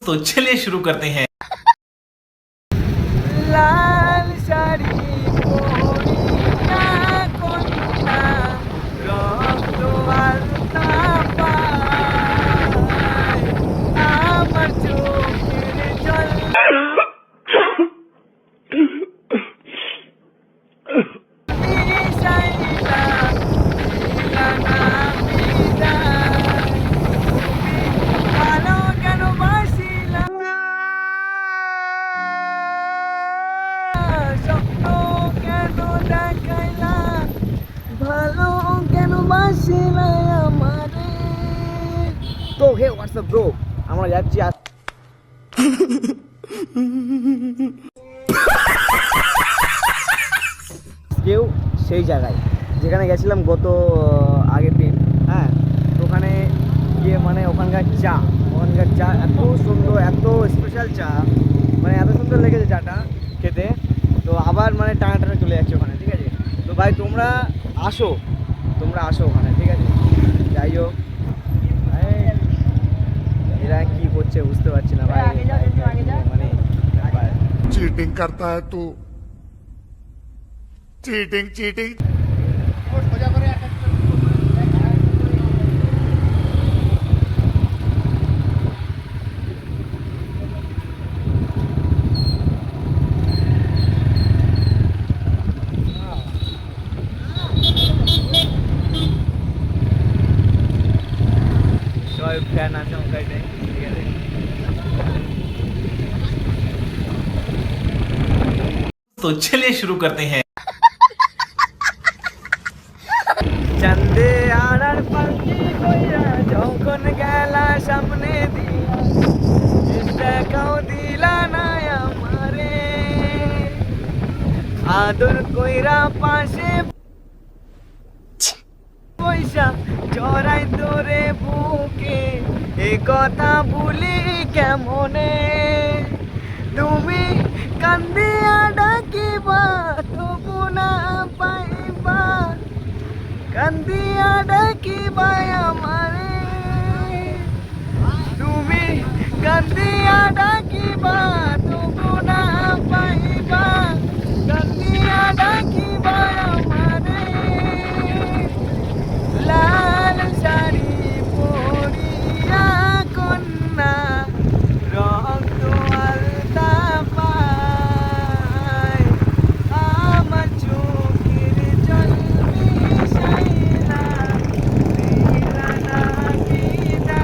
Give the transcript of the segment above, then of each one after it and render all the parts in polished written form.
तो चलिए शुरू करते हैं। লাল শাড়ি পরিয়া কন্যা রক্ত আলতা পায় আমার চোখের জল মিশাইলা দিলা না বিদায় ভালো কেন বাসিলাম স্বপ্ন কেন দেখাইলা ভালো কেন বাসিলা আমারে। তো হে হোয়াটসঅ্যাপ ব্রো, আমরা যাচ্ছি কেউ সেই জায়গায় যেখানে গেছিলাম গত আগের দিন। হ্যাঁ, তো ওখানে গিয়ে মানে ওখানকার চা এত সুন্দর, এত স্পেশাল চা, মানে এত সুন্দর লেগেছে চাটা খেতে। তো আবার মানে টানা চলে যাচ্ছে ওখানে, ঠিক আছে। তো ভাই তোমরা আসো ওখানে, ঠিক আছে। যাই হোক, এরা কি করছে বুঝতে পারছি না ভাই, মানে चीटिंग करता है तू, चीटिंग चीटिंग। সবাই ফ্যান আছে ওখানে, ঠিক আছে। तो चलिए शुरू करते हैं। চাঁদে আড়ার পাখি কইরা যখন গেলা সামনে দিয়া দেখাও দিলা না আমারে, আদর কইরা পাশে পয়সা জড়াই তোরে বুকে, এ কথা ভুলি কেমনে। তুমি কান্দিয়া ডাকিবা তবু না পাইবা, কান্দিয়া ডাকিবা আমারে। তুমি কান্দিয়া ডাকিবা তবু না পাইবা, কান্দিয়া ডাকিবা আমারে। লাল শাড়ি পরিয়া কন্যা রক্ত আলতা পায় আমার চোখের জল মিশাইলা দিলা না বিদায়।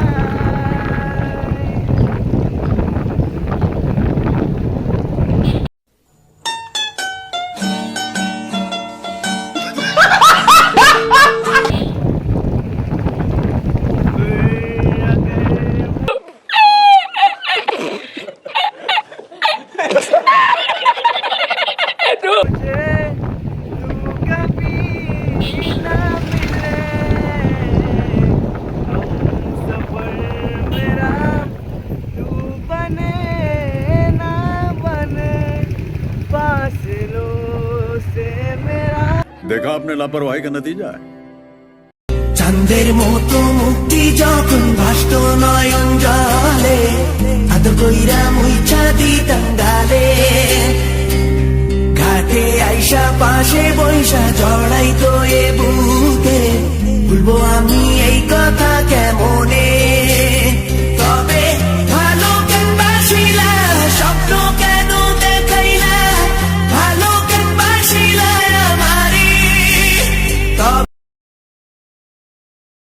देखा आपने लापरवाही का नतीजा है। চাঁদের মতো মুক্তি যখন ভাসত নয়ন জলে, আদর কইরা মুইছা দিতাম গালে, ঘাটে আইসা পাশে বৈশা জড়াই তো এ বুকে, ভুলবো আমি এই কথা